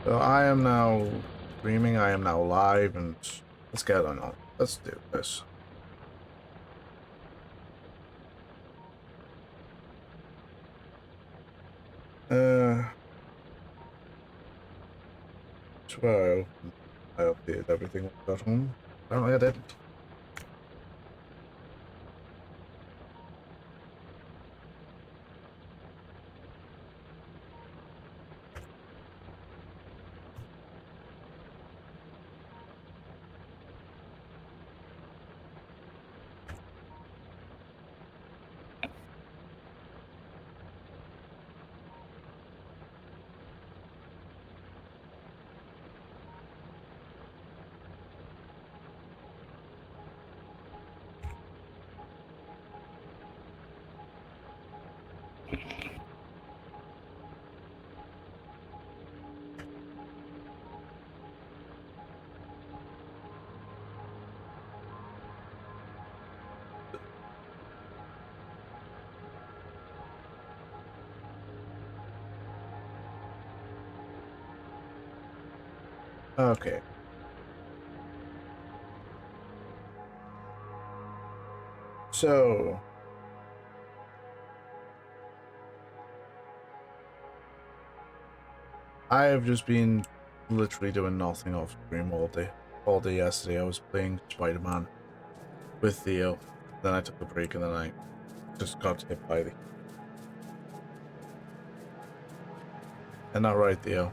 So I am now streaming, I am now live, and let's get on. Let's do this. Swear I updated everything when I got home. Apparently I didn't. Okay. So I have just been literally doing nothing off stream all day. All day yesterday I was playing Spider-Man with Theo. Then I took a break and then I just got hit by the... And not right, Theo.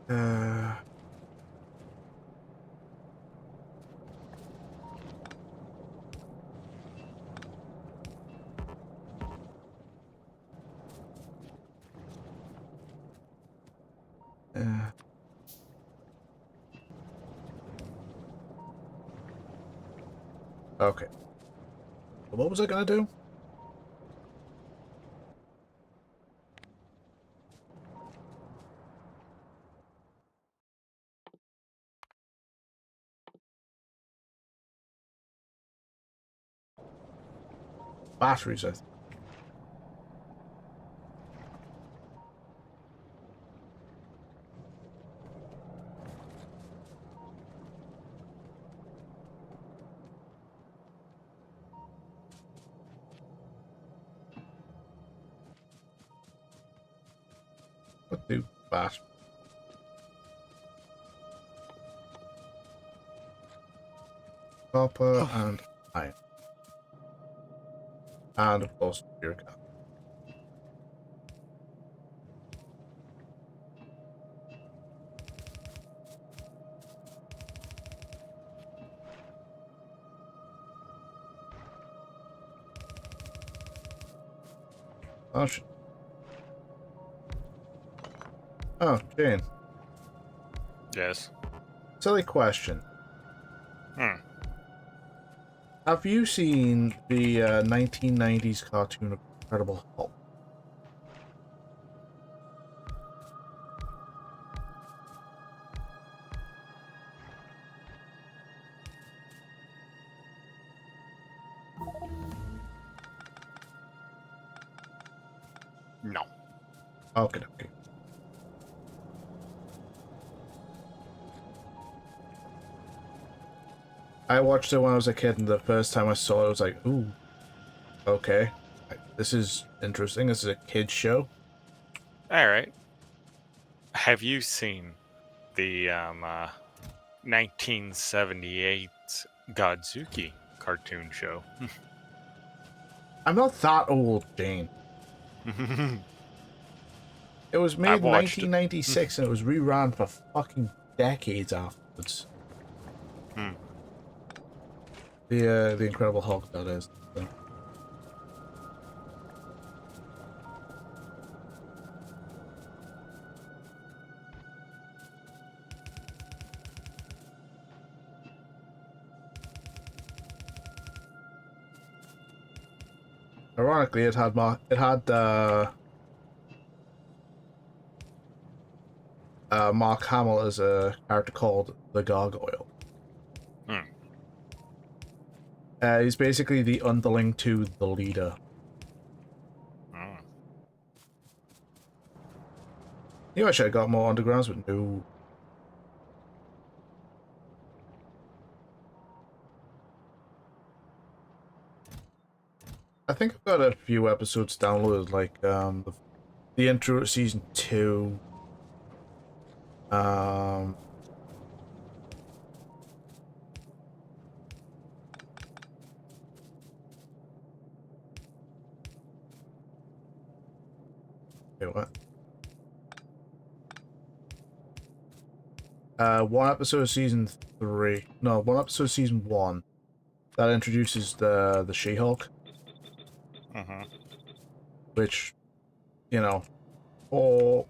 Uh, uh, okay. So what was I gonna do? Batteries, I think. What do bat? Copper and iron. And of course, your cat. Oh, shit. Oh, Jane. Yes. Silly question. Hmm. Have you seen the 1990s cartoon of Incredible Hulk? No. Okay, okay. I watched it when I was a kid, and the first time I saw it, I was like, ooh, okay. This is interesting. This is a kid's show. All right. Have you seen the 1978 Godzuki cartoon show? I'm not that old, Jane. It was I made in watched it. 1996, and it was rerun for fucking decades afterwards. Hmm. The Incredible Hulk, that is. So. Ironically, it had Mark Hamill as a character called the Gargoyle. Hmm. He's basically the underling to the leader. Hmm. You know, I should have got more undergrounds, but no. I think I've got a few episodes downloaded, like the intro to season 2. Um, wait, what? One episode of season 3. No, one episode of season 1 that introduces the She-Hulk, Mm-hmm. which, you know, or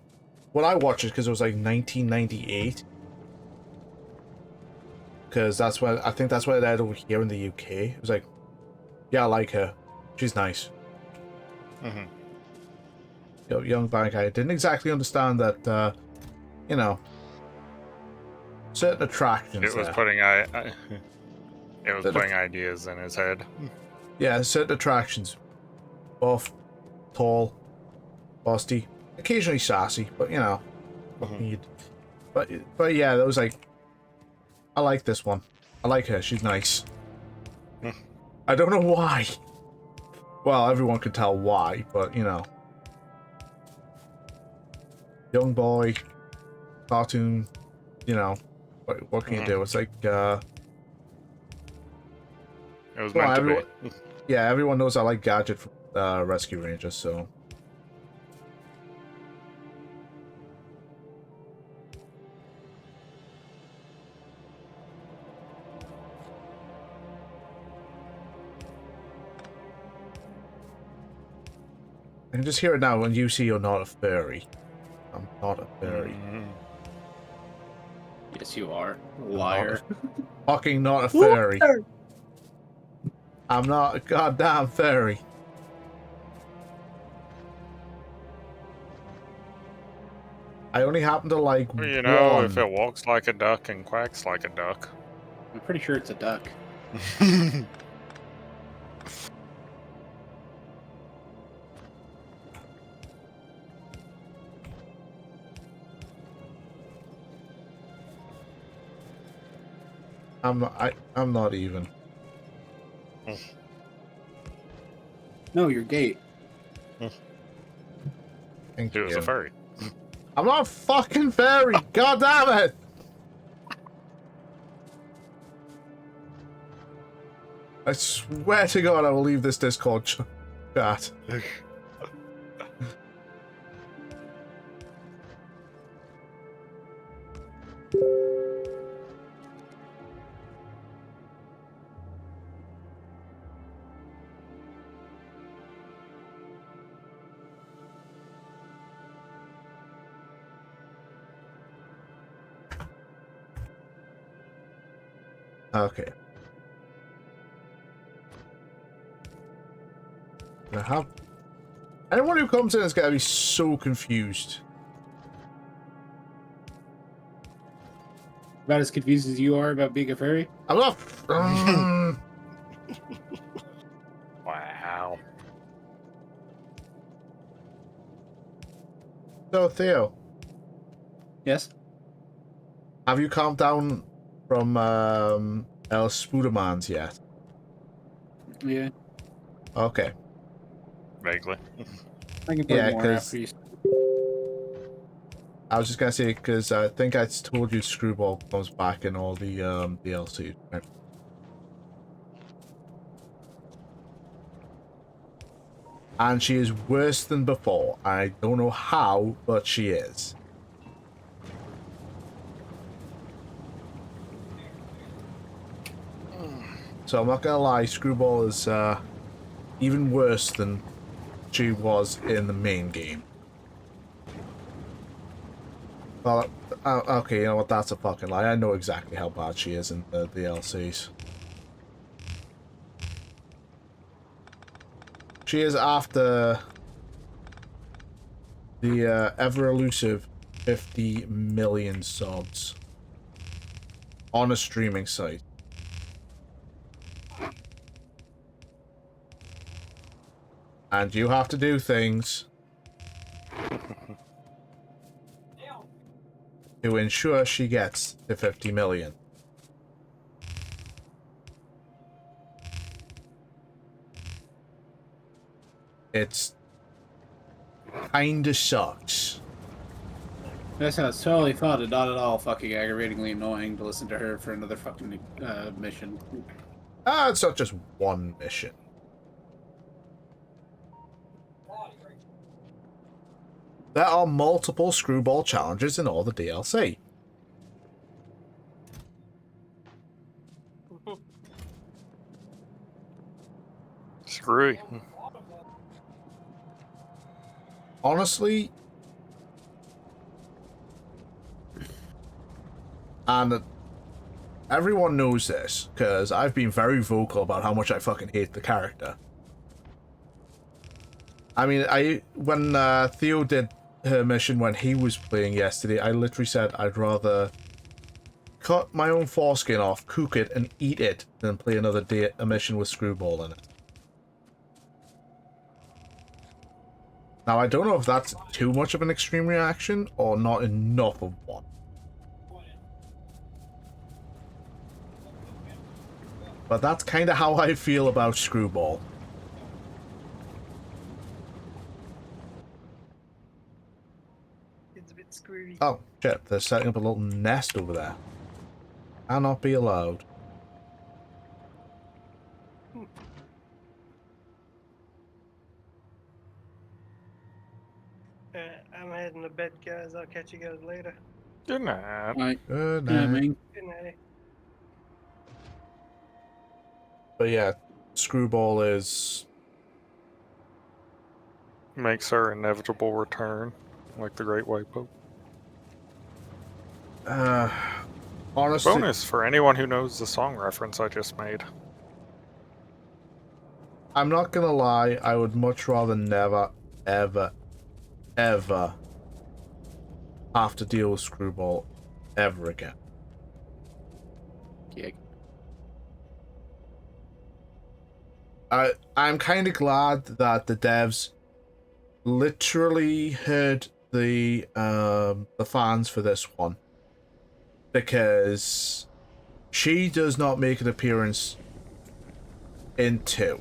when I watched it, because it was like 1998, because that's when I think that's what it aired over here in the UK. It was like, yeah, I like her, she's nice. Mm-hmm. You know, young black guy didn't exactly understand that, you know, certain attractions It was there. putting it was Certain, putting ideas in his head. yeah, certain attractions, buff, tall, busty, occasionally sassy, but you know, what Mm-hmm. can you? But yeah, that was like, I like this one. I like her. She's nice. I don't know why. Well, everyone could tell why, but you know, young boy, cartoon. You know, what can you do? Mm-hmm. It's like, It was well, meant to be. everyone, yeah, everyone knows I like Gadget from Rescue Rangers, so. I can just hear it now when you see you're not a furry. I'm not a furry. Mm-hmm. Yes, you are. I'm not Liar. fucking not a furry. I'm not a goddamn furry. I only happen to like Well, you know, if one. it walks like a duck and quacks like a duck. I'm pretty sure it's a duck. I'm not even. No, you're gay. Thank He was you. a furry. I'm not a fucking furry. God damn it! I swear to God, I will leave this Discord chat. Okay. I have. Anyone who comes in is gonna be so confused. About as confused as you are about being a furry? I'm not. Wow. So Theo, Yes. have you calmed down from El Spoodermans yet? Yeah. Okay. Vaguely. I can play Yeah, more 'cause- after you. I was just gonna say because I think I told you Screwball comes back in all the DLC. And she is worse than before. I don't know how, but she is. So I'm not gonna lie, Screwball is even worse than she was in the main game. Well, okay, you know what? That's a fucking lie. I know exactly how bad she is in the DLCs. She is after the ever elusive 50 million subs on a streaming site. And you have to do things to ensure she gets to 50 million. It's kinda sucks. That sounds totally fun and not at all fucking aggravatingly annoying to listen to her for another fucking mission. It's not just one mission. There are multiple screwball challenges in all the DLC. Screwy. Honestly, and everyone knows this, because I've been very vocal about how much I fucking hate the character. I mean, when Theo did her mission when he was playing yesterday, I literally said I'd rather cut my own foreskin off, cook it, and eat it than play another a mission with Screwball in it. Now, I don't know if that's too much of an extreme reaction or not enough of one. But that's kind of how I feel about Screwball. It's a bit screwy. Oh, shit, they're setting up a little nest over there. Cannot be allowed. I'm heading to bed, guys. I'll catch you guys later. Good night. Right. Good Yeah, night. man. Good night. But yeah, Screwball is... Makes her inevitable return, like the Great White Pope. honestly... Bonus for anyone who knows the song reference I just made. I'm not gonna lie, I would much rather never, ever, ever have to deal with Screwball ever again. Yeah. I'm kind of glad that the devs literally heard the fans for this one, because she does not make an appearance in 2.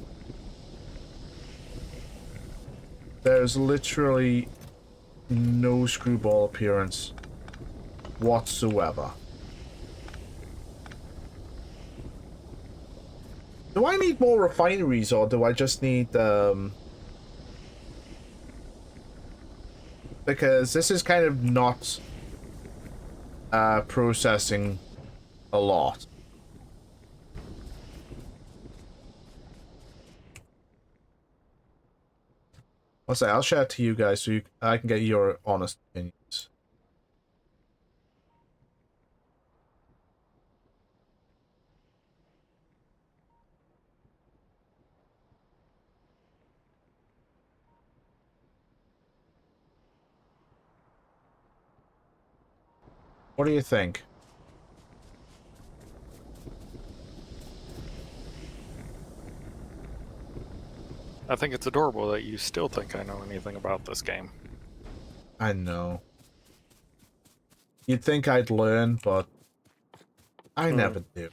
There's literally no Screwball appearance whatsoever. Do I need more refineries, or do I just need because this is kind of not processing a lot. I'll share it to you guys so I can get your honest opinions. What do you think? I think it's adorable that you still think I know anything about this game. I know. You'd think I'd learn, but I never do.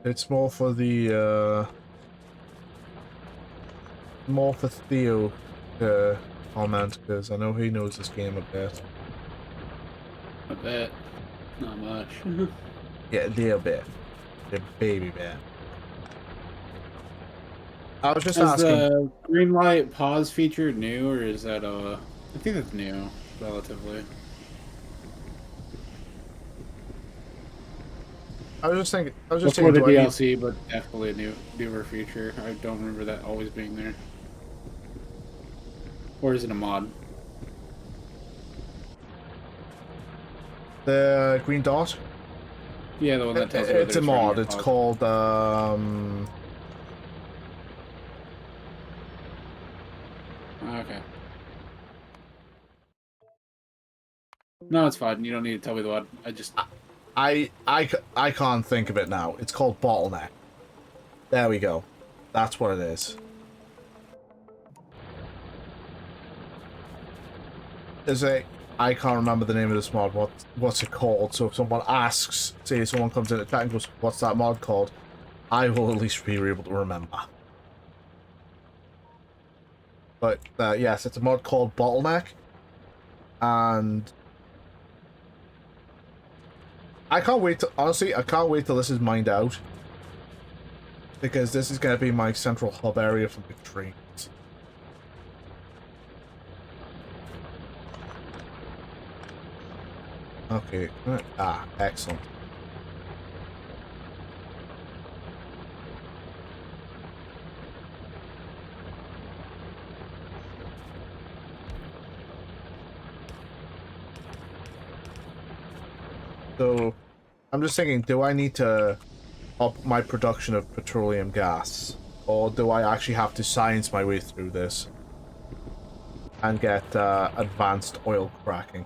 It's more for the, more for Theo to comment, because I know he knows this game a bit. I bet. Not much. Yeah, a little bit. A baby bit. I was just Is asking... the green light pause feature new, or is that, I think that's new, relatively. I was just thinking... I was just Before thinking, the do I need... DLC, but definitely a newer feature. I don't remember that always being there. Or is it a mod? The green dot? Yeah, the one that tells you whether It's a mod. running or It's paused. called, Okay. No, it's fine. You don't need to tell me the one. I just... I can't think of it now. It's called bottleneck. There we go. That's what it is. I can't remember the name of this mod. What's it called? So if someone asks, say someone comes in the chat and goes, "What's that mod called?" I will at least be able to remember. But yes, it's a mod called Bottleneck, and I can't wait to honestly. I can't wait till this is mined out, because this is going to be my central hub area for the trains. Okay. Excellent. So, I'm just thinking, do I need to up my production of petroleum gas? Or do I actually have to science my way through this and get advanced oil cracking?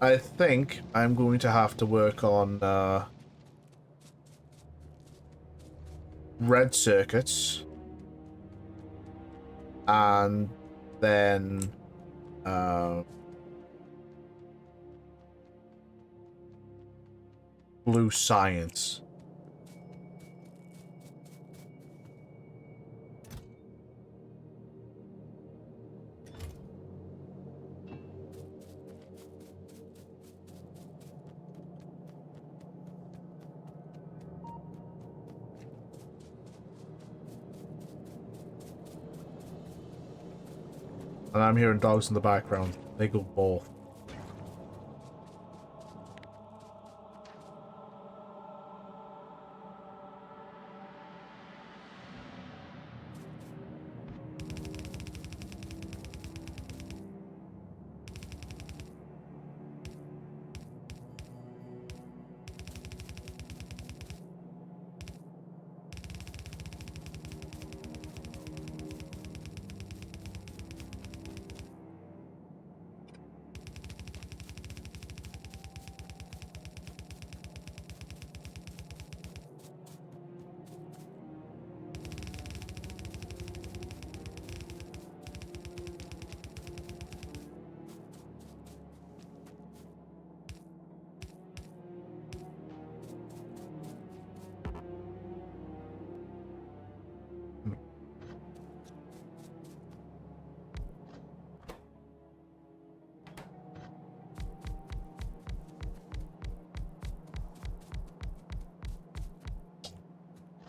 I think I'm going to have to work on red circuits and then blue science. And I'm hearing dogs in the background. They go both.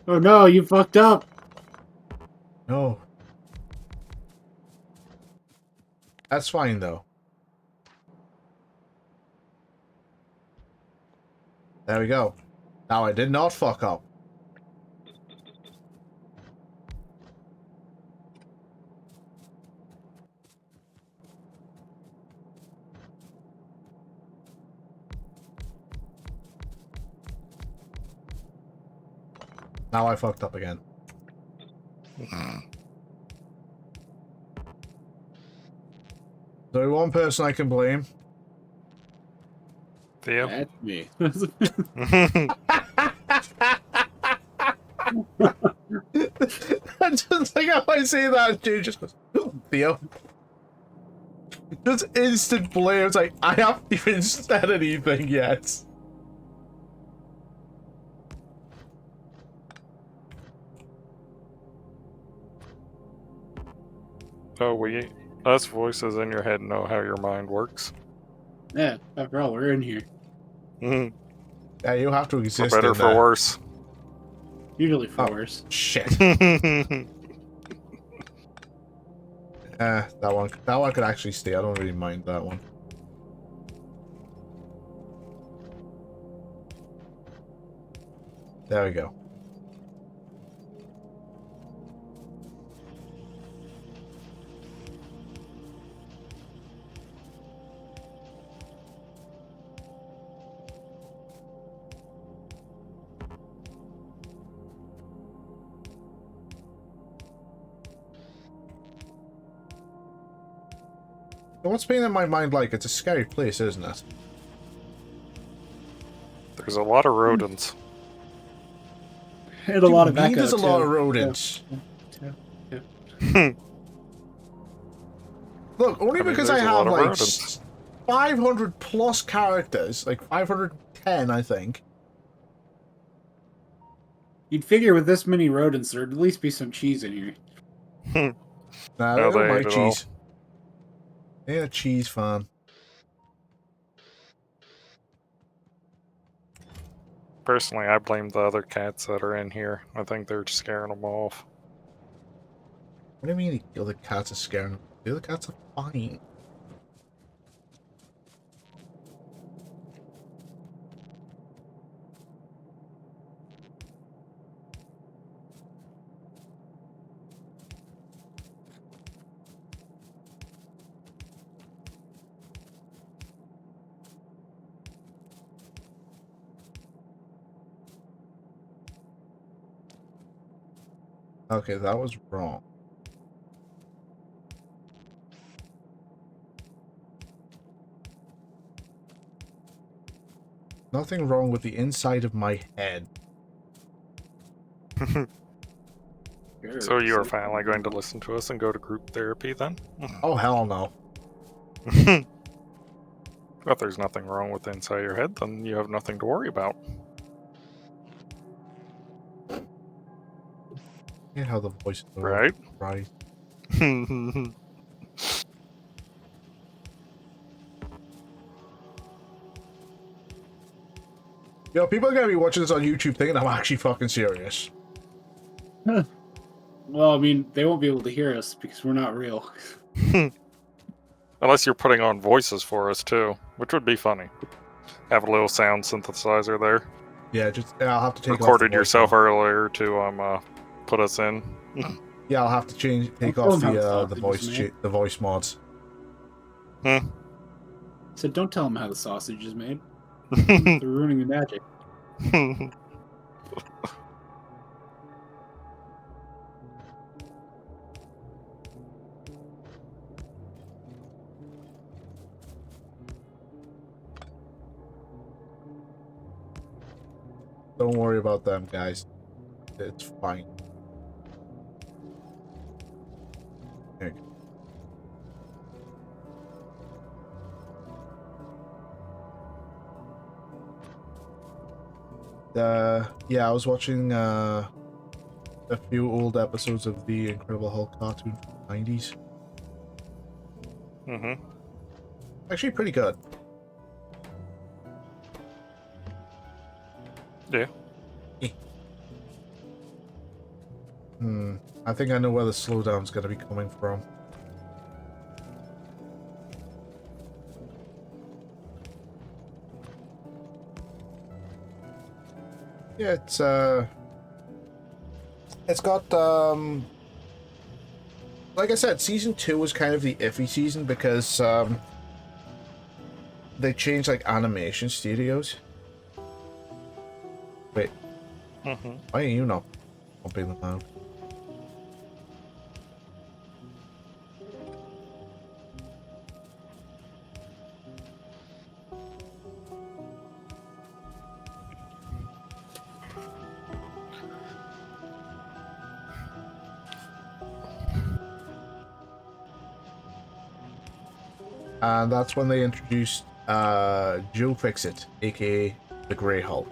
Oh no, you fucked up! No. That's fine, though. There we go. Now I did not fuck up. Now I fucked up again. There's one person I can blame. Theo? That's me. I just like how I say that, dude just goes, Theo. Just instant blame. It's like, I haven't even said anything yet. Oh, us voices in your head know how your mind works. Yeah, after all, we're in here. Mm-hmm. Yeah, you have to For exist better, in for there. worse. Usually for Oh. worse. Shit. That one could actually stay. I don't really mind that one. There we go. What's been in my mind like? It's a scary place, isn't it? There's a lot of rodents. And a lot of Dude, echo, there's a lot too. of rodents. Yeah. Look, only because I there's a have lot of like rodents. 500 plus characters, like 510, I think. You'd figure with this many rodents, there'd at least be some cheese in here. Nah, No, they don't they like ate it all. cheese. They ain't a cheese fan. Personally, I blame the other cats that are in here. I think they're just scaring them off. What do you mean the other cats are scaring them? The other cats are fine. Okay, that was wrong. Nothing wrong with the inside of my head. So you are finally going to listen to us and go to group therapy then? Oh, hell no. If there's nothing wrong with the inside of your head, then you have nothing to worry about. You how the voice Right? Right. Yo, people are gonna be watching this on YouTube thinking I'm actually fucking serious. Well, I mean, they won't be able to hear us because we're not real. Unless you're putting on voices for us too, which would be funny. Have a little sound synthesizer there. Yeah, I'll have to take Recorded off the yourself voice earlier to put us in. Yeah, I'll have to take Don't off tell 'em how the the sausage is the voice mods. So don't tell them how the sausage is made. They're ruining the magic. Don't worry about them, guys. It's fine. There you go. Yeah, I was watching a few old episodes of the Incredible Hulk cartoon from the 90s. Actually, pretty good. Yeah. I think I know where the slowdown's gonna be coming from. Yeah, it's got like I said, season 2 was kind of the iffy season because they changed like animation studios. Wait, why are you not pumping them out? And that's when they introduced Joe Fixit, aka the Grey Hulk.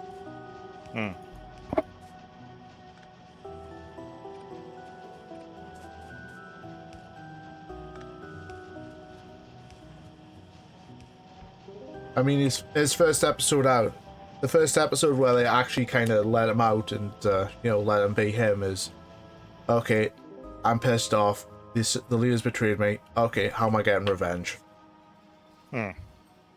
I mean, his first episode out, the first episode where they actually kind of let him out and, you know, let him be him is, okay, I'm pissed off, the leader's betrayed me. Okay, how am I getting revenge? Hmm.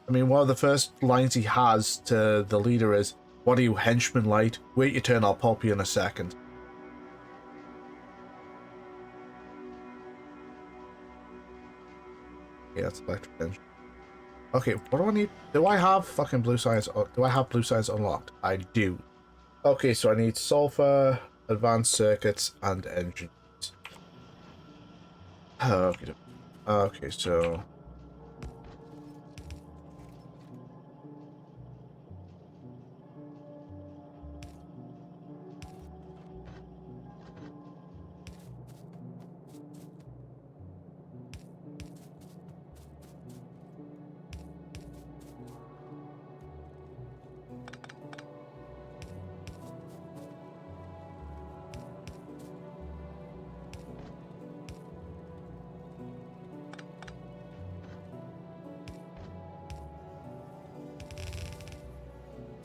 I mean, one of the first lines he has to the leader is, "What are you, henchman light? Wait your turn, I'll pop you in a second." Yeah, that's electric engine. Okay, what do I need? Do I have fucking blue science? Do I have blue science unlocked? I do. Okay, so I need sulfur, advanced circuits, and engines. Okay. Okay, so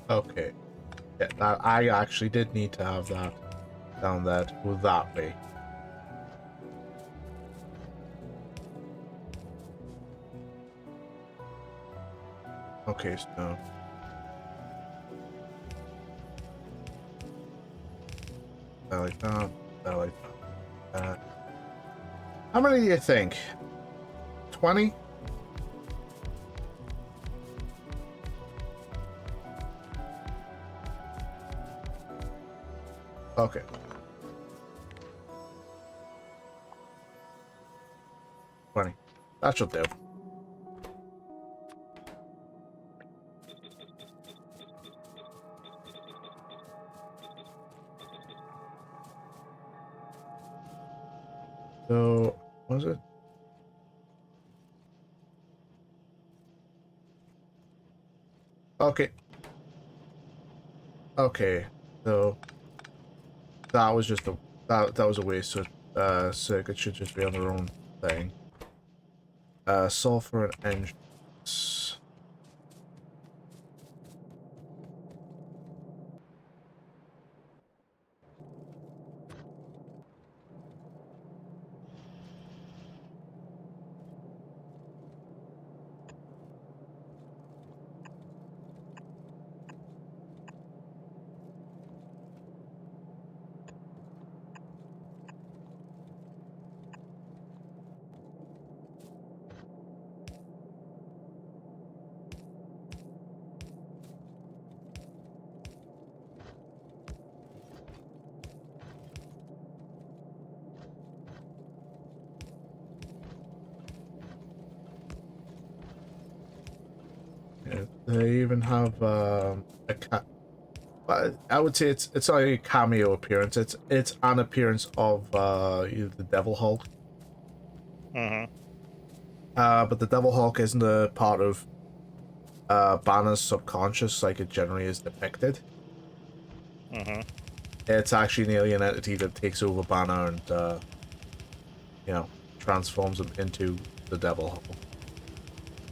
okay. Yeah, that I actually did need to have that down there to go that way. Okay, so I like that. I like that. How many do you think? 20? Okay. That should do. So, was it? Okay. Okay. So that was just a that was a waste. So circuit should just be on their own thing. Sulfur and engines. Yeah, they even have a cat. I would say it's not a cameo appearance. It's an appearance of the Devil Hulk. Mm-hmm. But the Devil Hulk isn't a part of Banner's subconscious like it generally is depicted. Mm-hmm. It's actually an alien entity that takes over Banner and you know, transforms him into the Devil Hulk.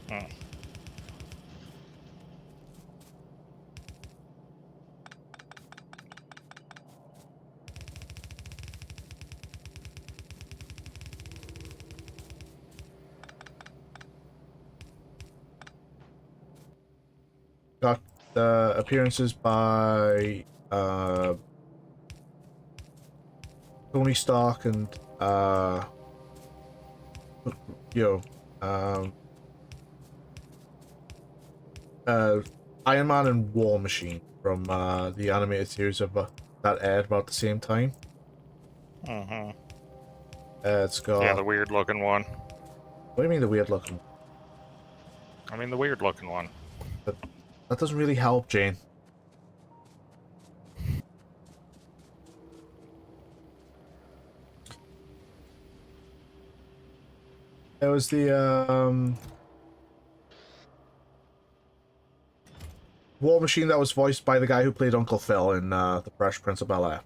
Hmm. Got appearances by Tony Stark and you know um, uh, Iron Man and War Machine from the animated series of that aired about the same time. Mm-hmm. It's got Yeah, the weird looking one. what do you mean the weird looking? I mean, the weird looking one. That that doesn't really help, Jane. It was the War Machine that was voiced by the guy who played Uncle Phil in The Fresh Prince of Bel-Air.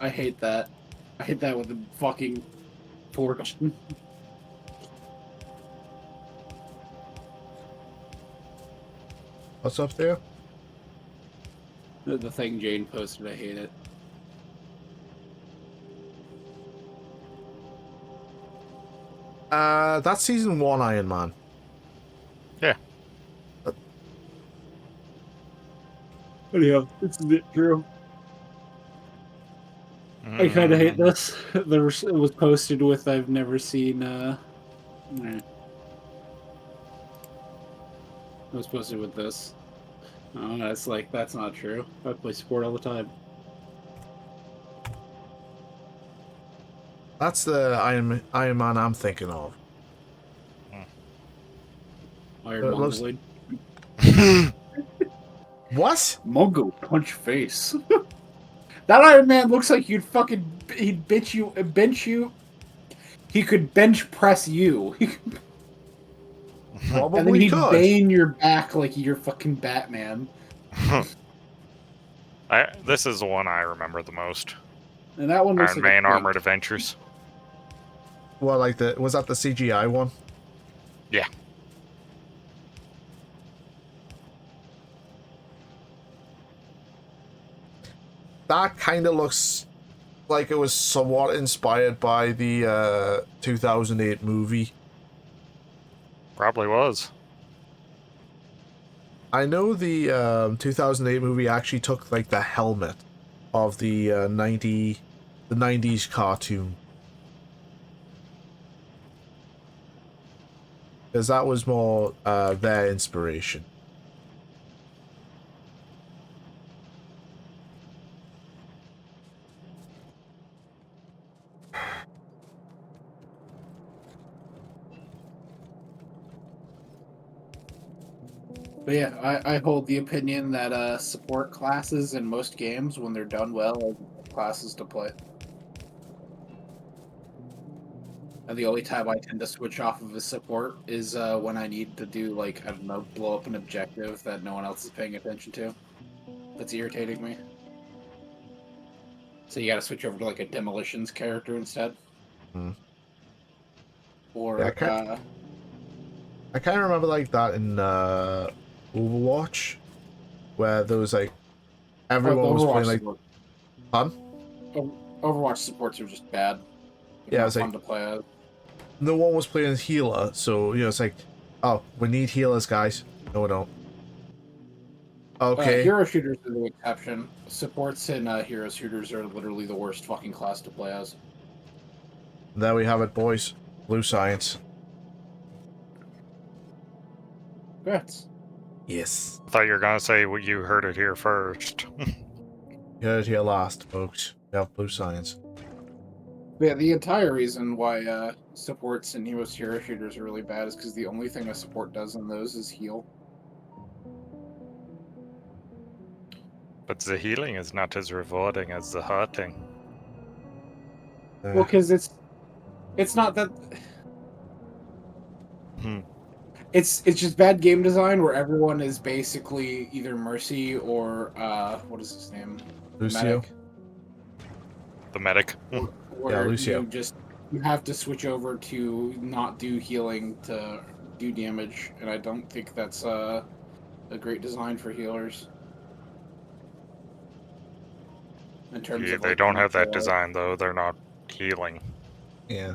I hate that. I hate that with the fucking torch. What's up there? The thing Jane posted, I hate it. That's season 1 Iron Man. Yeah. Anyhow, this is it, Drew. I kind of hate this. It was posted with I've never seen. It was posted with this. Oh, that's not true. I play sport all the time. That's the Iron Man I'm thinking of. Iron It looks- Mongoloid. What? Mongo punch face. That Iron Man looks like he'd bench you. He could bench press you. And then Probably he'd could. bane your back like you're fucking Batman. This is the one I remember the most. And that one looks Iron like Man a twink. Armored Adventures. Well, like was that the CGI one? Yeah. That kind of looks like it was somewhat inspired by the 2008 movie. Probably was. I know the 2008 movie actually took like the helmet of the 90s cartoon. Because that was more their inspiration. But yeah, I hold the opinion that support classes in most games, when they're done well, are classes to play. And the only time I tend to switch off of a support is when I need to do, like, I don't know, blow up an objective that no one else is paying attention to. That's irritating me. So you gotta switch over to, like, a demolitions character instead. Hmm. Or, Yeah, I kind of remember like that in Overwatch, where there was like everyone was playing like fun. Overwatch supports are just bad. They're Yeah, not it's fun like to play as. no one was playing healer, so it's like, oh, we need healers, guys. No, we don't. Okay, Hero shooters are the exception. Supports in hero shooters are literally the worst fucking class to play as. there we have it, boys. Blue science. Congrats. Yes, I thought you were gonna say well, you heard it here first. you heard it here last, folks. We have blue science. Yeah, the entire reason why supports in hero shooters are really bad is because the only thing a support does in those is heal. But the healing is not as rewarding as the hurting. Well, because it's not that. Hmm. It's just bad game design where everyone is basically either Mercy or what is his name? Lucio. Medic. The medic. Where Lucio. you have to switch over to not do healing to do damage, and I don't think that's a great design for healers. In terms Yeah, of they like don't have that the- design though. They're not healing. Yeah.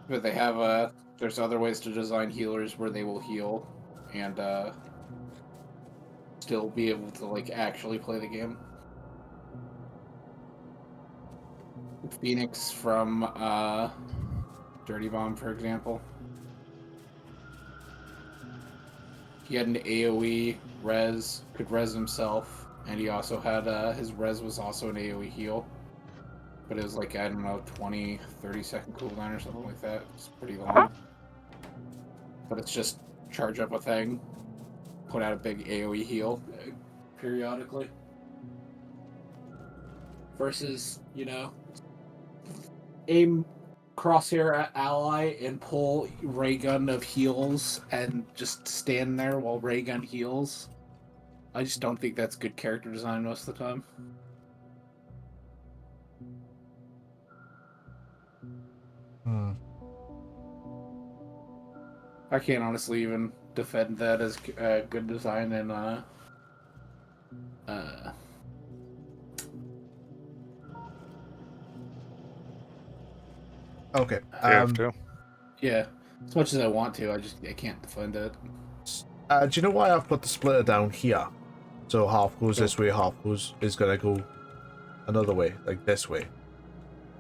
But they have there's other ways to design healers where they will heal and still be able to like actually play the game. Phoenix from Dirty Bomb, for example. He had an AoE res, could res himself, and he also had his res was also an AoE heal. But it was like, I don't know, 20, 30 second cooldown or something like that. It's pretty long. But it's just charge up a thing, put out a big AoE heal periodically. Versus, aim crosshair at ally and pull ray gun of heals and just stand there while ray gun heals. I just don't think that's good character design most of the time. Hmm. I can't honestly even defend that as good design in uh, Okay. KF2. yeah. As much as I want to, I can't defend it. Do you know why I've put the splitter down here? So half goes No. this way, half is gonna go another way, like this way.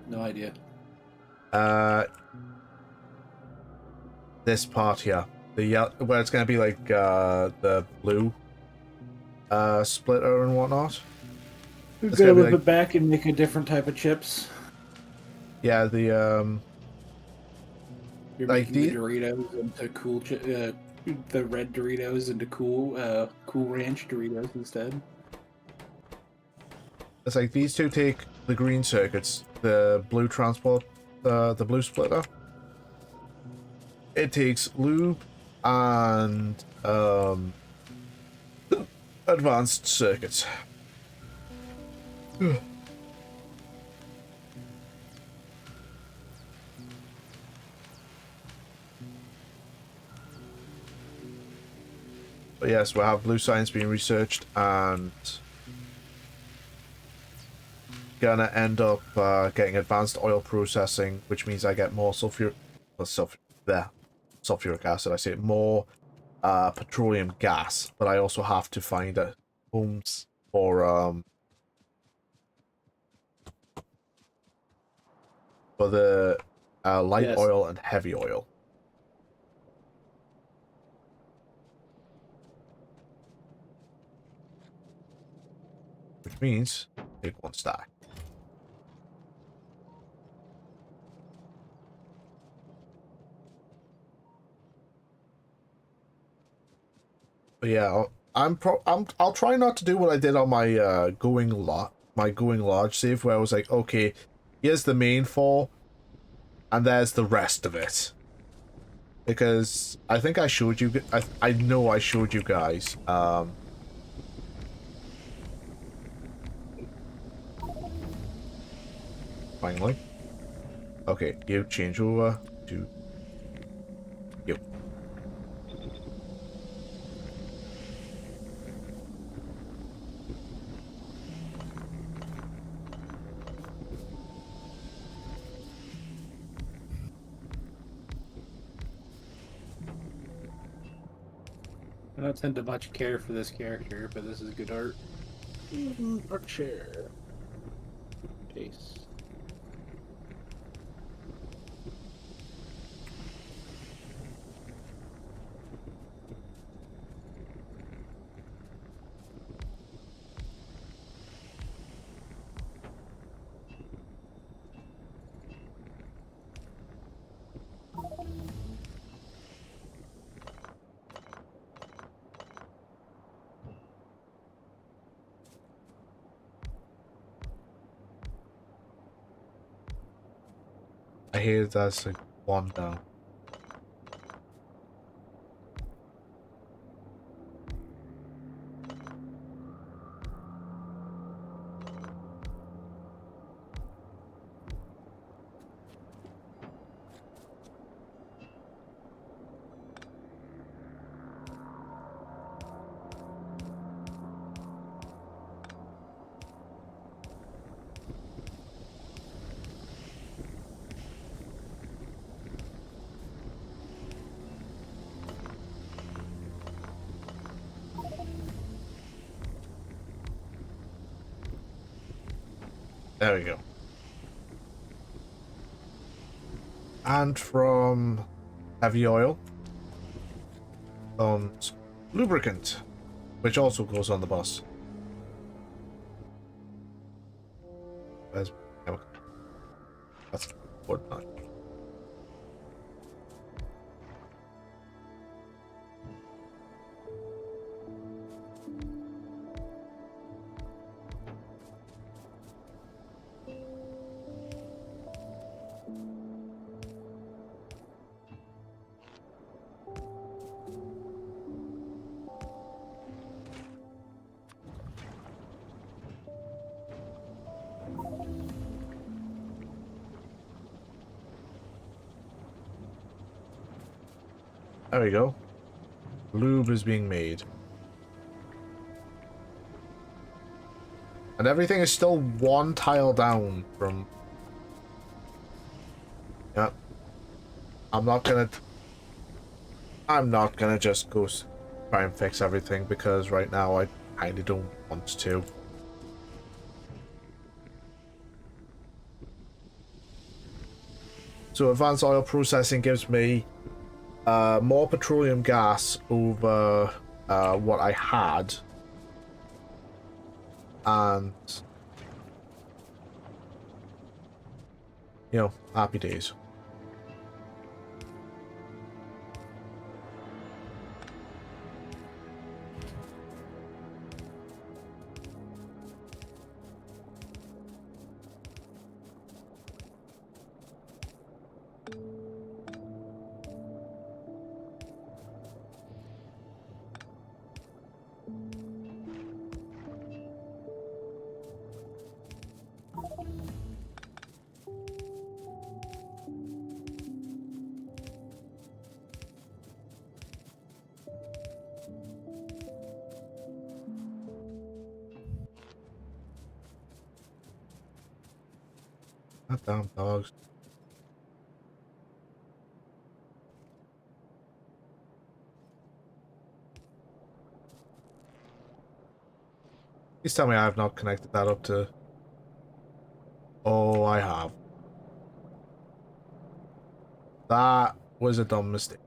No idea. This part here, where it's gonna be like the blue splitter and whatnot. We're It's gonna gonna be whip like, it back and make a different type of chips. yeah, You're like making the the Doritos into the red Doritos into Cool Ranch Doritos instead. it's like these two take the green circuits, the blue transport, the blue splitter. It takes lube and advanced circuits. But yes, we have blue science being researched and gonna end up getting advanced oil processing, which means I get more sulfuric acid. I say more petroleum gas, but I also have to find homes for the light Yes. oil and heavy oil. Which means take one stack. But yeah, I'll try not to do what I did on my going large save, where I was like, okay, here's the main four, and there's the rest of it. Because I think I showed you, I know I showed you guys, finally. Okay, you change over to you. I don't tend to much care for this character, but this is good art. Art share. Paste. I hear that's like one down. There we go. And from heavy oil comes lubricant, which also goes on the bus. Where's chemical? That's wood not. There we go. Lube is being made. And everything is still one tile down from... Yeah. I'm not gonna just go try and fix everything because right now I kinda don't want to. So advanced oil processing gives me more petroleum gas over what I had. And, you know, happy days. God damn dogs. Please tell me I have not connected that up to... Oh, I have. That was a dumb mistake.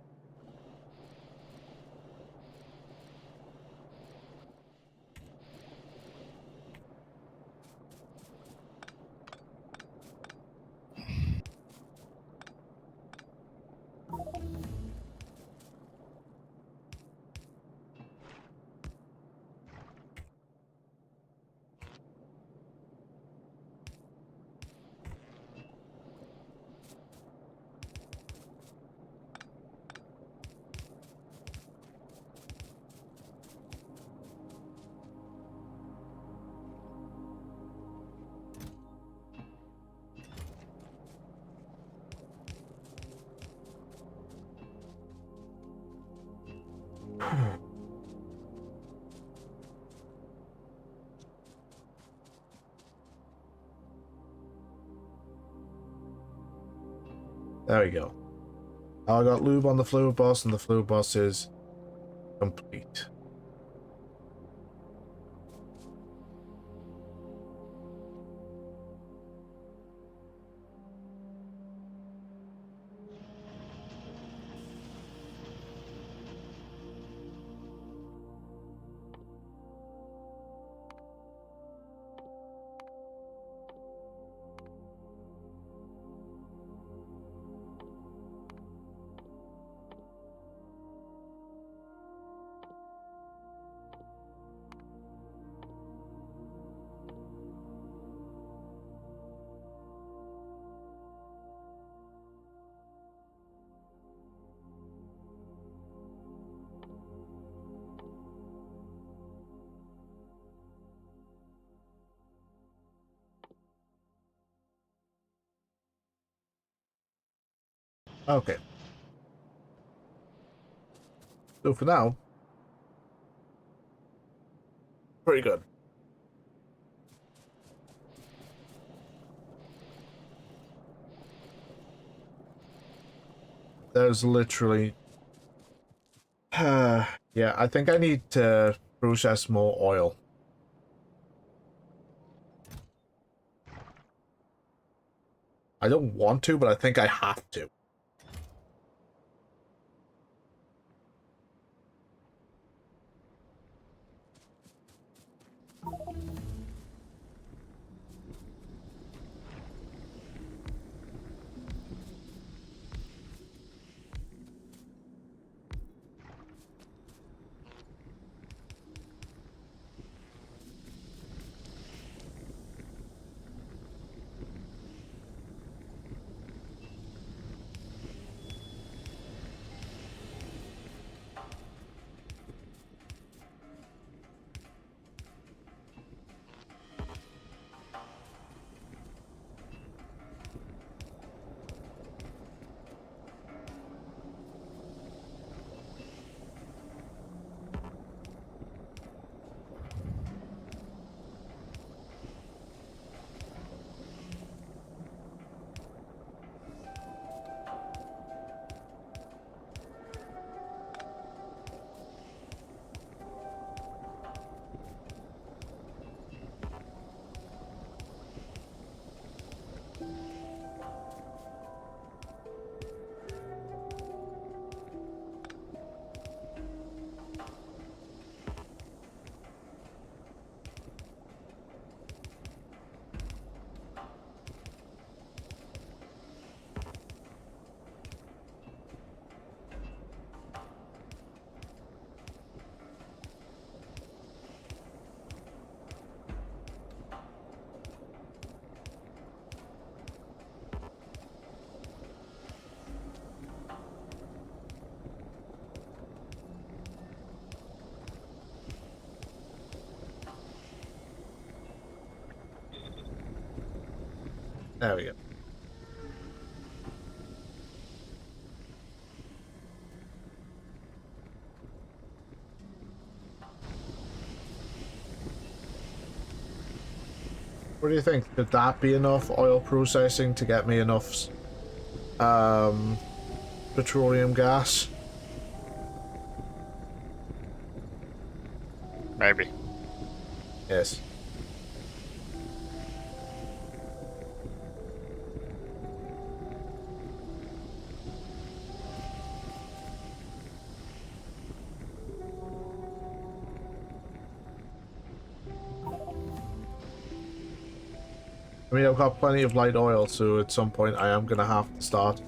There we go. Now I got lube on the fluid bus, and the fluid bus is complete. Okay. So for now, pretty good. There's literally... yeah, I think I need to process more oil. I don't want to, but I think I have to. There we go. What do you think? Could that be enough oil processing to get me enough petroleum gas? Maybe. Yes. I mean, I've got plenty of light oil, so at some point I am gonna have to start.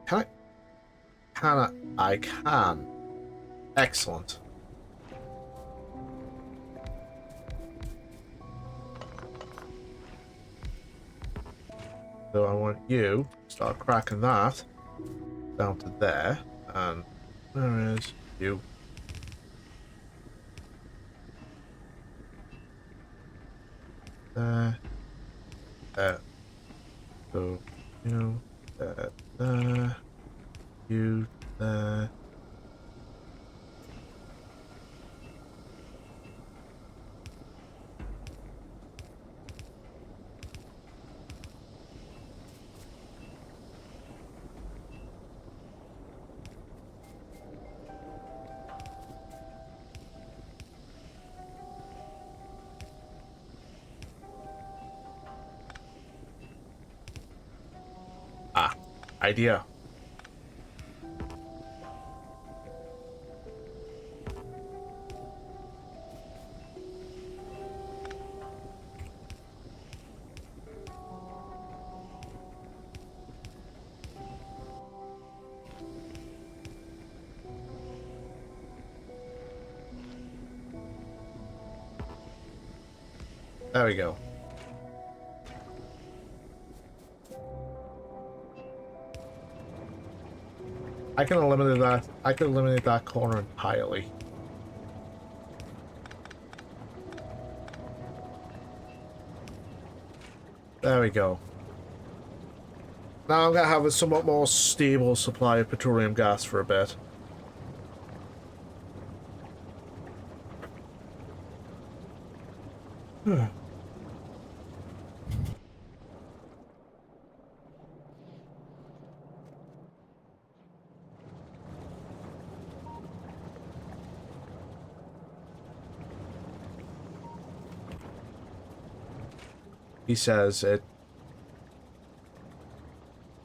Can I? Can I? I can. Excellent. So I want you to start cracking that down to there. And where is you? There. There. So you there. There. You there. Ah, idea. There we go. I can eliminate that. I can eliminate that corner entirely. There we go. Now I'm gonna have a somewhat more stable supply of petroleum gas for a bit. He says it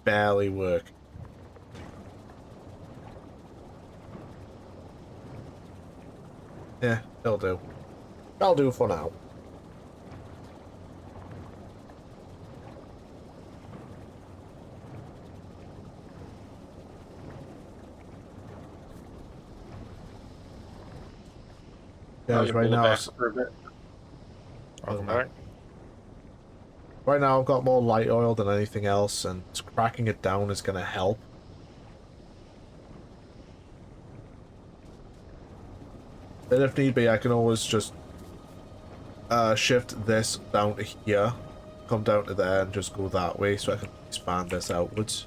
barely worked. Yeah, it'll do. That'll do for now. Guys, right now, Welcome back. right now I've got more light oil than anything else, and cracking it down is gonna help. And if need be, I can always just shift this down to here, come down to there, and just go that way, so I can expand this outwards.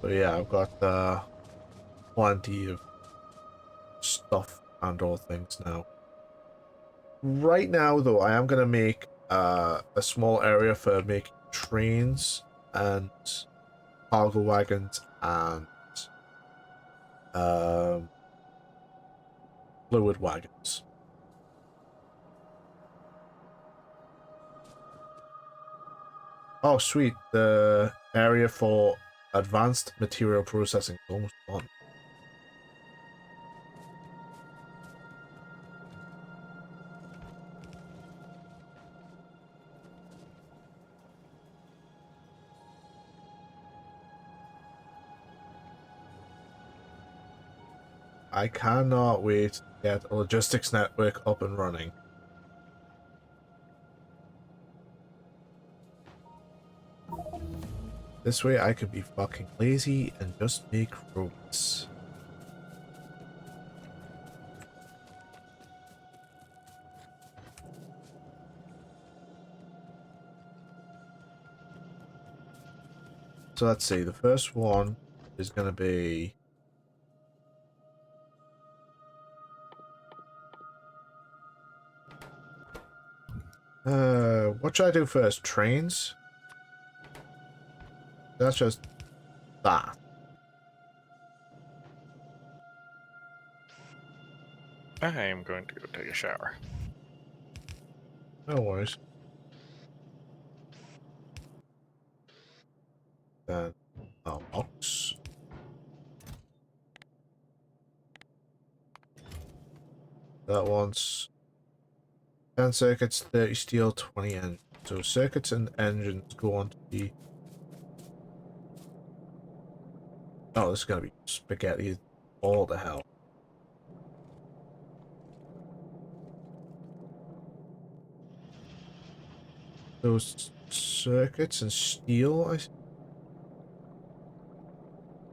So yeah, I've got plenty of stuff and all things now. Right now, though, I am gonna make a small area for making trains and cargo wagons and fluid wagons. Oh, sweet! The area for advanced material processing is almost done. I cannot wait to get a logistics network up and running. This way I could be fucking lazy and just make roads. So let's see, the first one is going to be... what should I do first? Trains? That's just that. I am going to go take a shower. No worries. Then, box. That one's 10 circuits, 30 steel, 20 engines. So circuits and engines go on to be... Oh, this is going to be spaghetti all the hell. Those circuits and steel,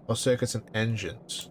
or circuits and engines.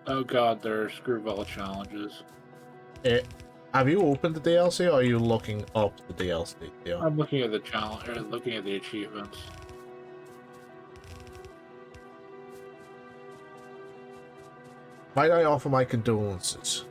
Oh god, there are Screwball challenges. Have you opened the DLC, or are you looking up the DLC? Yeah. I'm looking at the challenge, or looking at the achievements. Might I offer my condolences?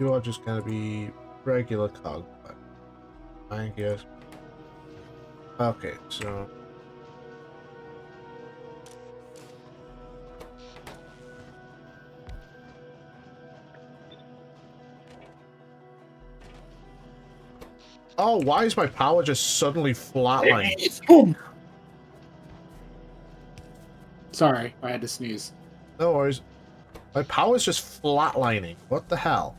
You are just gonna be regular cog. I guess. Okay, so. Oh, why is my power just suddenly flatlining? Boom! Sorry, I had to sneeze. No worries. My power's just flatlining. What the hell?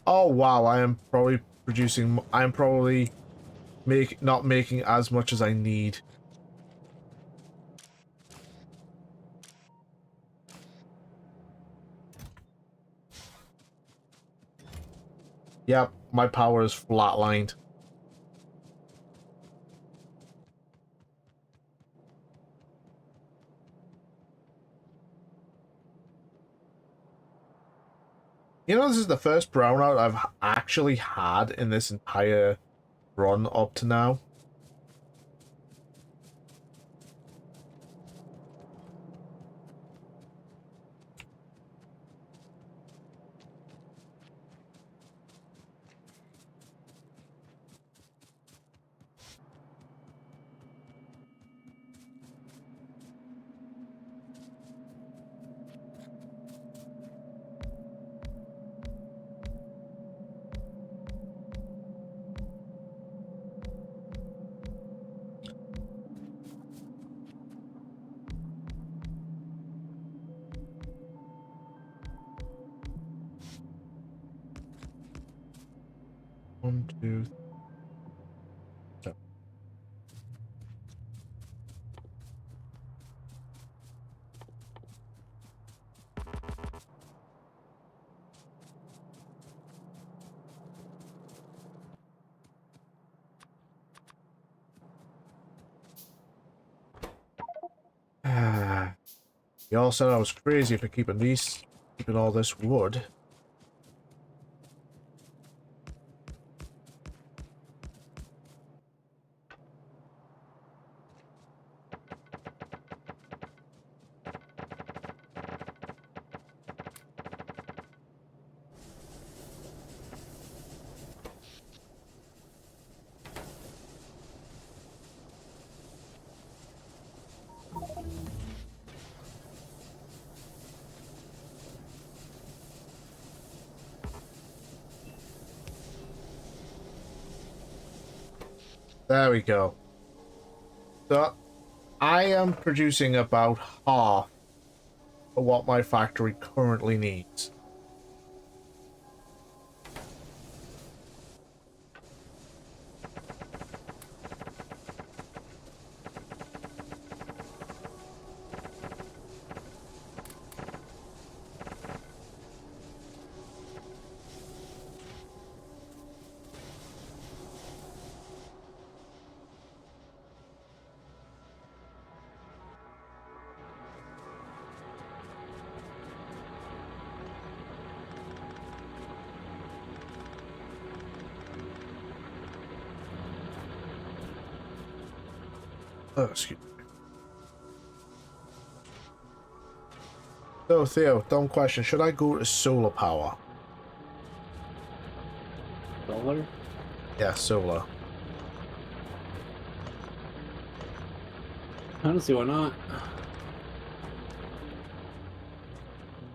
Oh wow, I am probably producing. I am probably not making as much as I need. Yep, my power is flatlined. You know, this is the first brownout I've actually had in this entire run up to now. One, two, three. Y'all said I was crazy for keeping all this wood. There we go. So, I am producing about half of what my factory currently needs. Oh, excuse me. So, Theo, dumb question. Should I go to solar power? Solar? Yeah, solar. I don't see why not.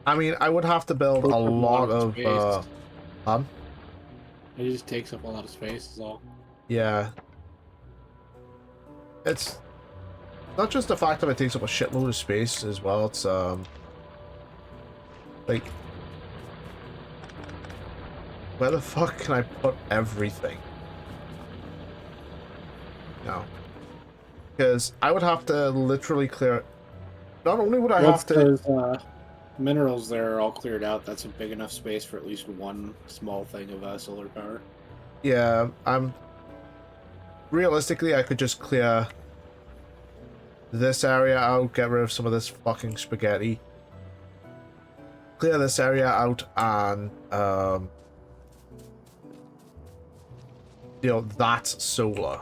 I mean, I would have to build Takes a up lot of, space. huh? It just takes up a lot of space, is all. Yeah. It's not just the fact that it takes up a shitload of space as well, it's, like, where the fuck can I put everything? No. Because I would have to literally clear... Not only would I Once have to... those minerals there are all cleared out, that's a big enough space for at least one small thing of solar power. Yeah, realistically, I could just clear this area out, get rid of some of this fucking spaghetti. Clear this area out and, you know, that's solar.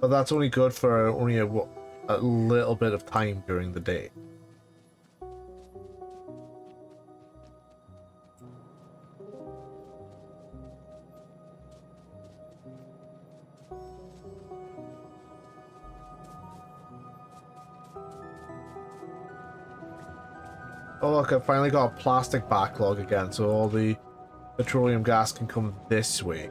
But that's only good for only a little bit of time during the day. Oh look, I finally got a plastic backlog again, so all the petroleum gas can come this way.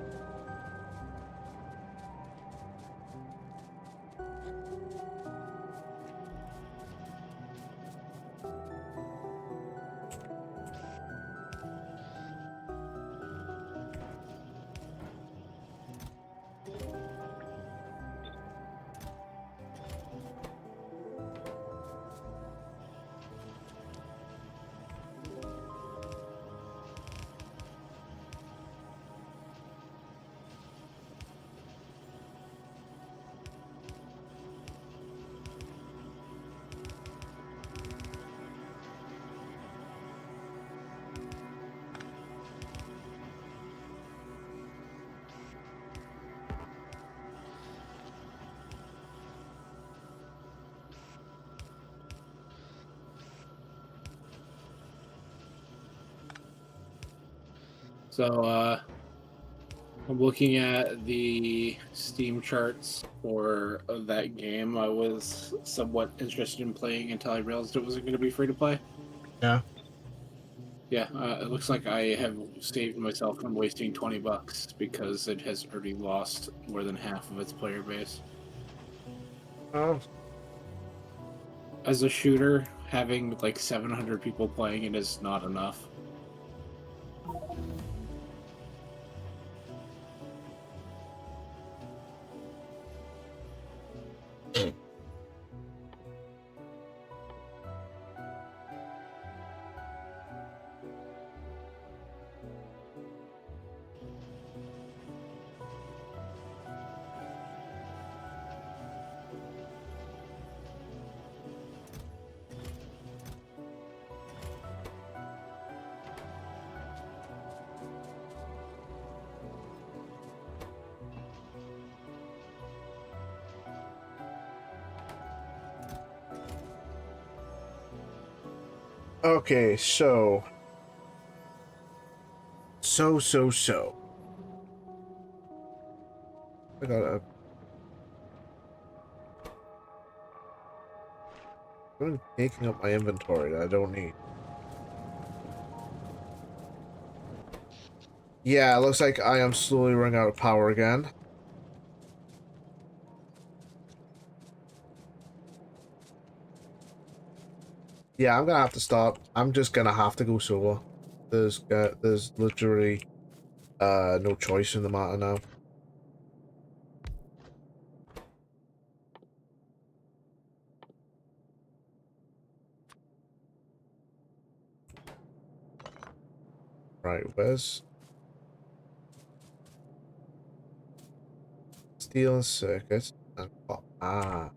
So, I'm looking at the Steam charts for that game. I was somewhat interested in playing until I realized it wasn't going to be free to play. Yeah. Yeah, it looks like I have saved myself from wasting $20 because it has already lost more than half of its player base. Oh. As a shooter, having like 700 people playing it is not enough. Okay, so. I gotta. I'm taking up my inventory that I don't need. Yeah, it looks like I am slowly running out of power again. Yeah, I'm gonna have to stop. I'm just gonna have to go solo. There's literally no choice in the matter now. Right, where's steel and circuit and ah.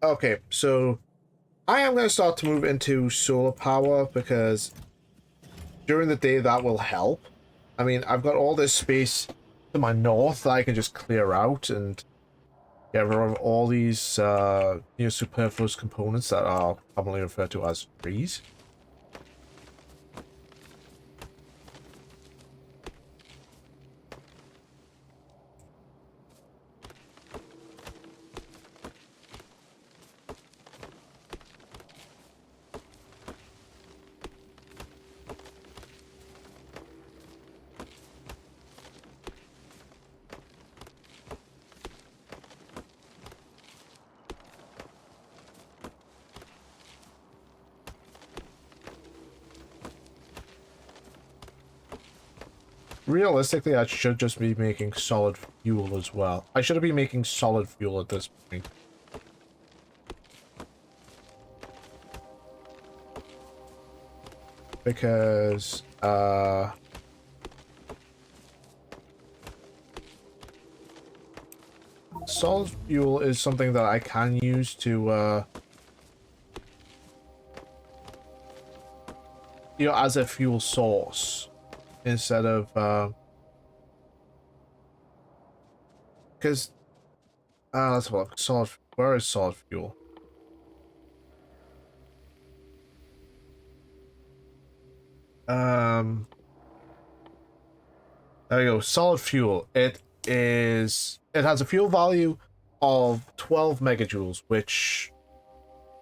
Okay, so I am going to start to move into solar power because during the day that will help. I mean, I've got all this space to my north that I can just clear out and get rid of all these superfluous components that are commonly referred to as trees. realistically, I should just be making solid fuel as well. I should have been making solid fuel at this point. Because, solid fuel is something that I can use to, you know, as a fuel source. Instead of, because, let's have a look. Solid, where is solid fuel? There we go. Solid fuel. It has a fuel value of 12 megajoules, which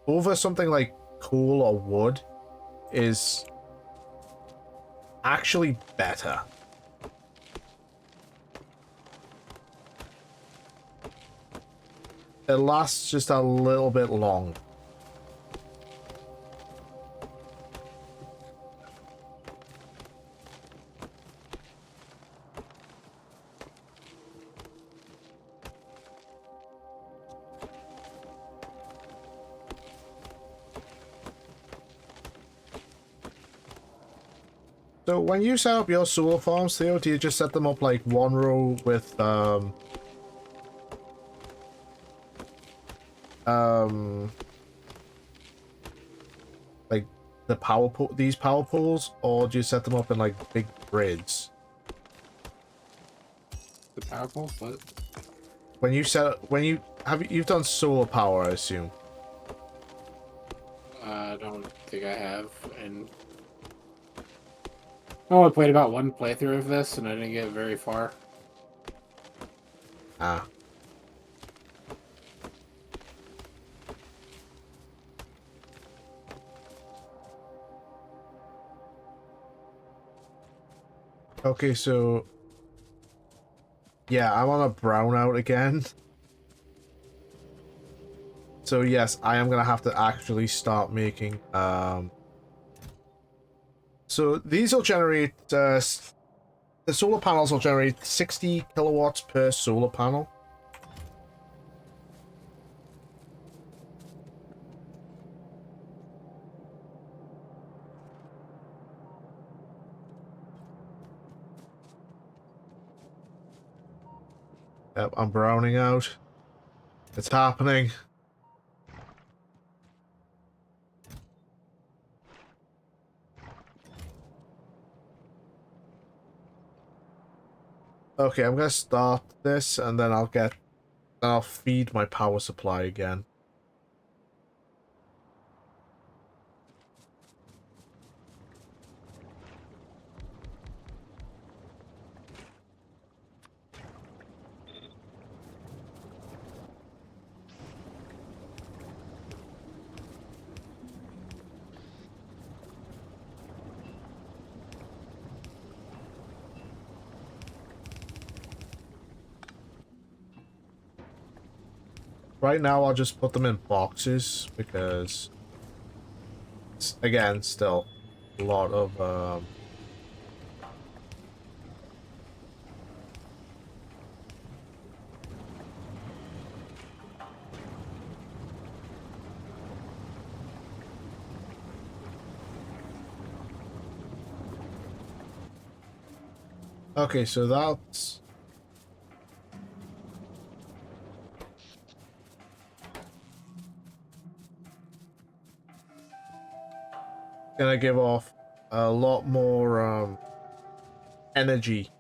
over something like coal or wood is actually better. It lasts just a little bit long. So when you set up your solar farms, Theo, do you just set them up like one row with like these power poles, or do you set them up in like big grids? The power pole? What? When you you've done solar power, I assume. I don't think I have. And oh, I played about one playthrough of this, and I didn't get very far. Ah. Okay, so yeah, I'm on a brownout again. So yes, I am gonna have to actually start making so these will generate the solar panels will generate 60 kilowatts per solar panel. Yep, I'm browning out. It's happening. Okay, I'm gonna start this and then I'll feed my power supply again. Right now, I'll just put them in boxes because, again, still a lot of Okay, so that's gonna give off a lot more energy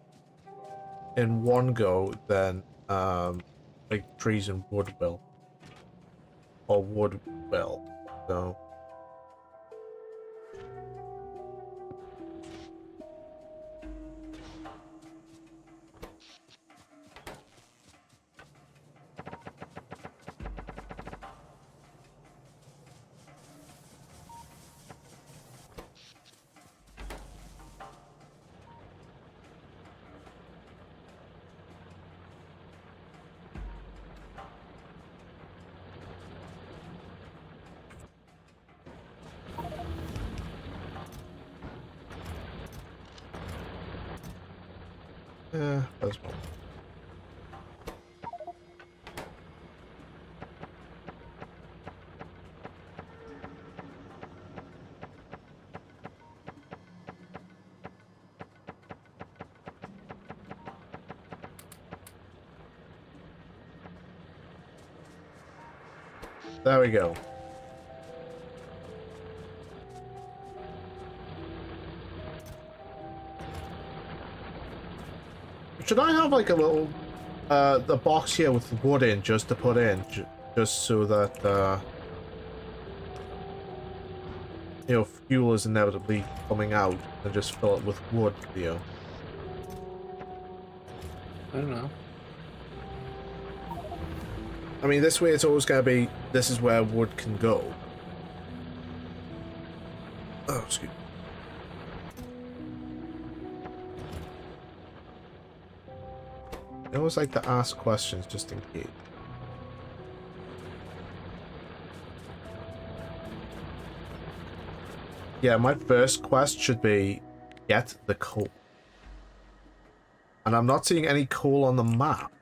in one go than like trees and wood will, or wood will. So Yeah, as well. There we go. Should I have like a little the box here with wood in just to put in just so that you know, fuel is inevitably coming out and just fill it with wood, you know. I don't know. I mean, this way it's always gonna be, this is where wood can go. Oh, excuse me. I always like to ask questions just in case. Yeah, my first quest should be get the coal. And I'm not seeing any coal on the map.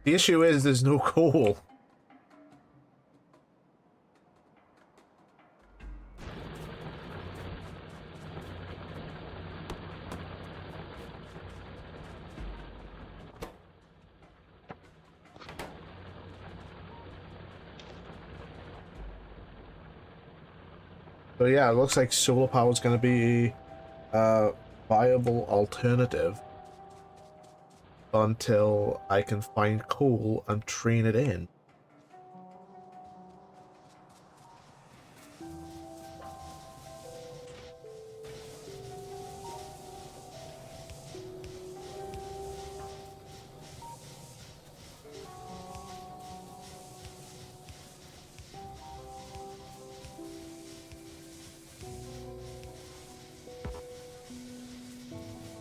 The issue is there's no coal. So yeah, it looks like solar power is going to be a viable alternative until I can find coal and train it in.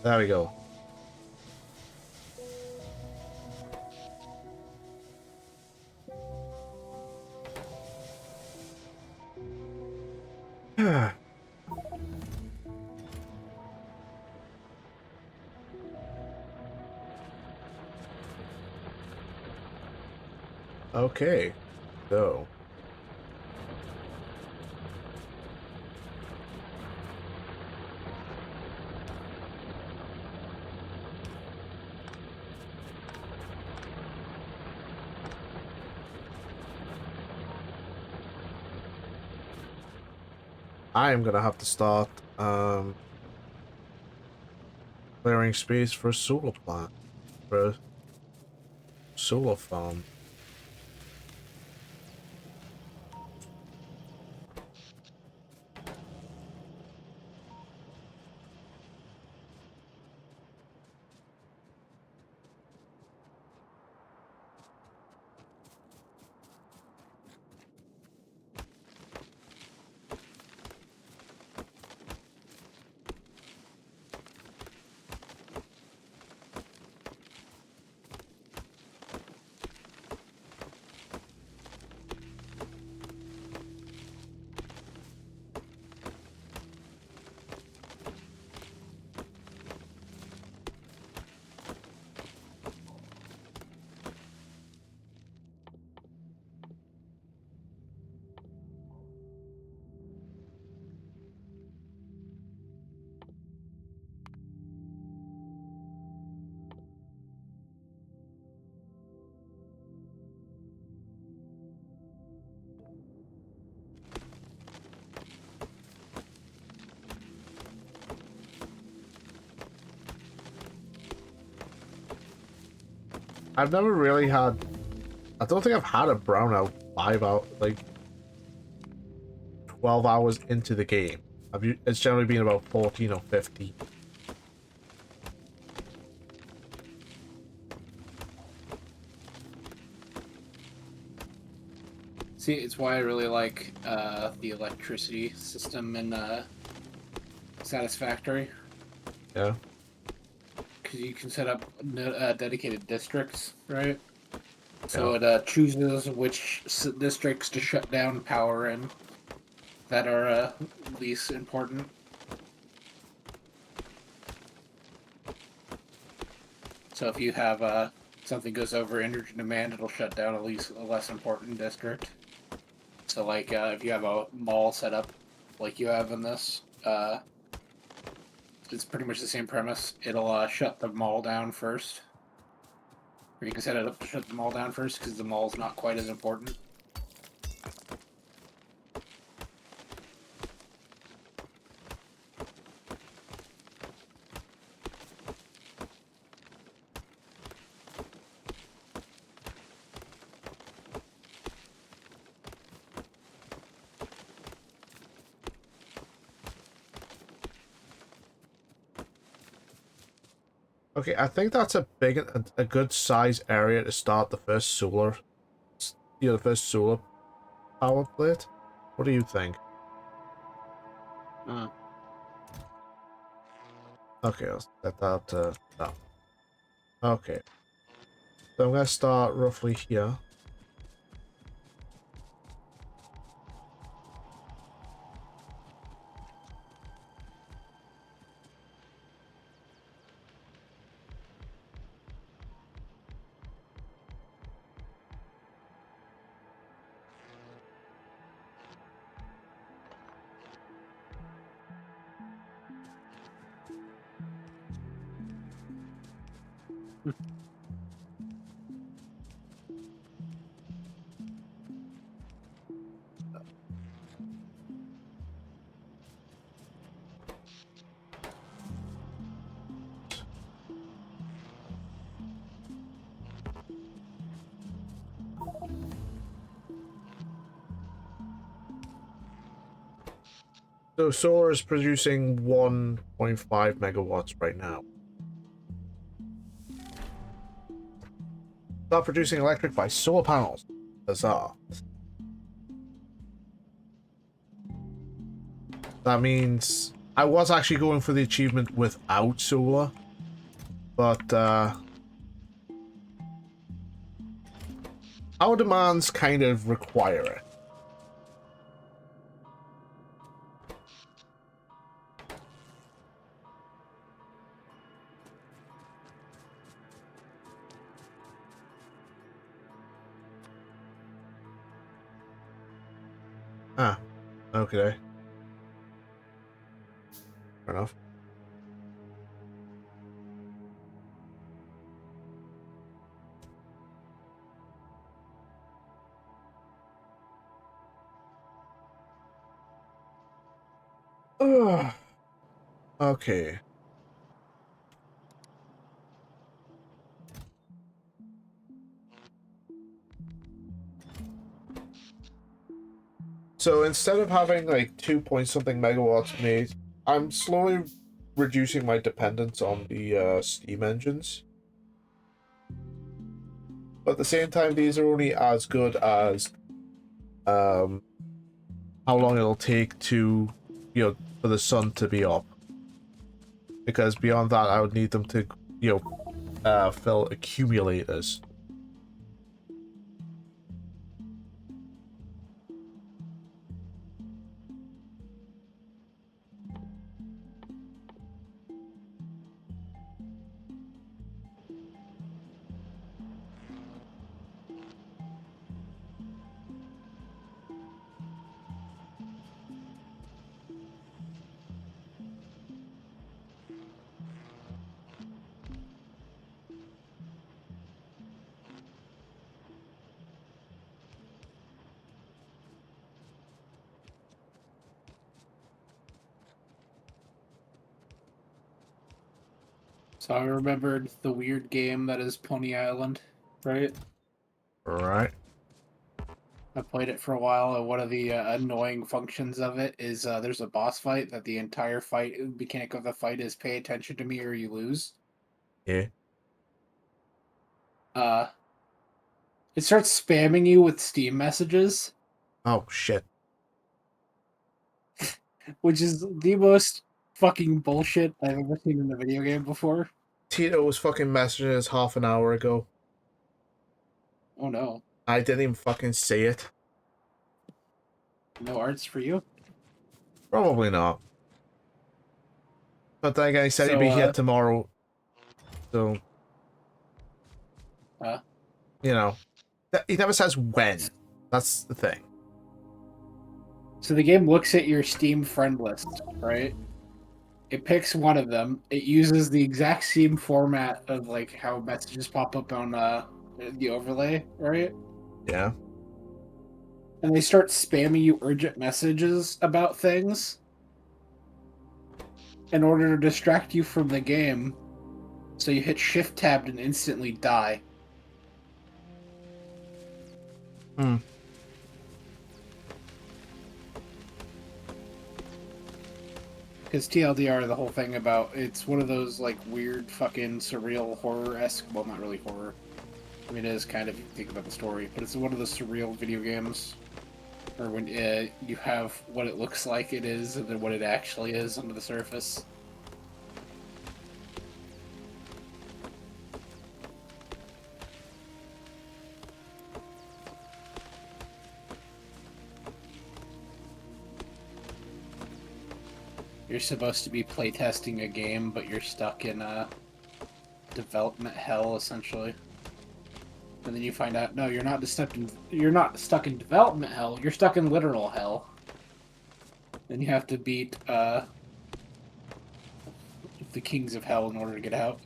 There we go. Okay, so I am gonna have to start clearing space for a solar plant, for a solar farm. I've never really had. I don't think I've had a brownout 5 hour, like 12 hours into the game. It's generally been about 14 or 15. See, it's why I really like the electricity system in Satisfactory. Yeah. Because you can set up dedicated districts, right? So it chooses which districts to shut down power in that are least important. So if you have something goes over energy demand, it'll shut down at least a less important district. So like if you have a mall set up like you have in this, it's pretty much the same premise. It'll shut the mall down first. Or you can set it up to shut the mall down first because the mall's not quite as important. Okay, I think that's a good size area to start the first solar, the first solar power plant. What do you think? Okay, I'll set that to that. Okay, so I'm gonna start roughly here. So solar is producing 1.5 megawatts right now. Start producing electric by solar panels. Huzzah. That means I was actually going for the achievement without solar, but our demands kind of require it. Ah, okay. Fair enough. Ugh. Okay. So instead of having like 2 point something megawatts made, I'm slowly reducing my dependence on the steam engines. But at the same time, these are only as good as how long it'll take to, for the sun to be up. Because beyond that, I would need them to, fill accumulators. So I remembered the weird game that is Pony Island, right? Right. I played it for a while, and one of the annoying functions of it is there's a boss fight that the entire fight mechanic of the fight is pay attention to me or you lose. Yeah. It starts spamming you with Steam messages, Oh, shit. which is the most fucking bullshit I've ever seen in a video game before. Tito was fucking messaging us half an hour ago. Oh no. I didn't even fucking see it. No arts for you? Probably not. But that guy said he'd be here tomorrow. So you know, he never says when. That's the thing. So the game looks at your Steam friend list, right? It picks one of them. It uses the exact same format of like how messages pop up on the overlay, right? Yeah. And they start spamming you urgent messages about things in order to distract you from the game. So you hit shift tab and instantly die. Hmm. Because TLDR, the whole thing about it's one of those like weird fucking surreal horror-esque. Well, not really horror. I mean, it is kind of if you think about the story, but it's one of those surreal video games, or when you have what it looks like it is and then what it actually is under the surface. You're supposed to be playtesting a game, but you're stuck in development hell essentially. And then you find out, no, you're not stuck in development hell. You're stuck in literal hell. Then you have to beat the kings of hell in order to get out.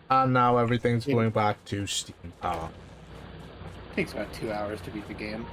And now everything's Yeah. going back to Steam power. Takes about 2 hours to beat the game.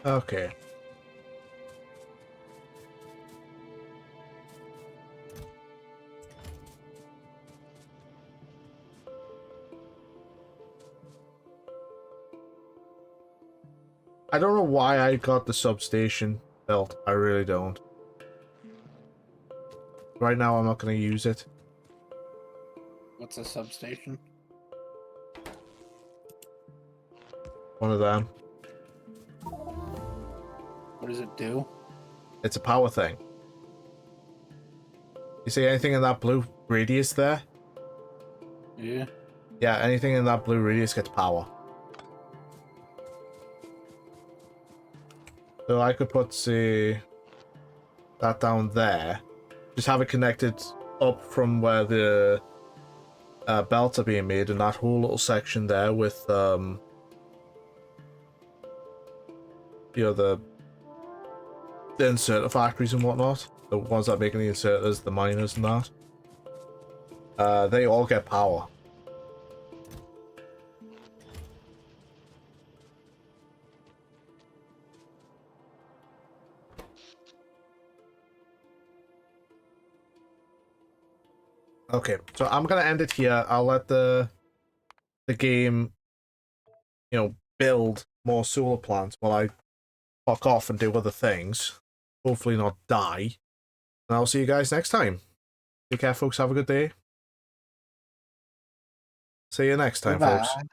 Okay. I don't know why I got the substation built. I really don't. Right now, I'm not going to use it. What's a substation? One of them. What does it do? It's a power thing. You see anything in that blue radius there? Yeah. Yeah, anything in that blue radius gets power. So I could put, say, that down there. Just have it connected up from where the belts are being made, and that whole little section there with, you know, the inserter factories and whatnot. The ones that are making the inserters, the miners and that. They all get power. Okay, so I'm gonna end it here. I'll let the game, you know, build more solar plants while I fuck off and do other things. Hopefully not die. And I'll see you guys next time. Take care, folks. Have a good day. See you next time, folks. Goodbye.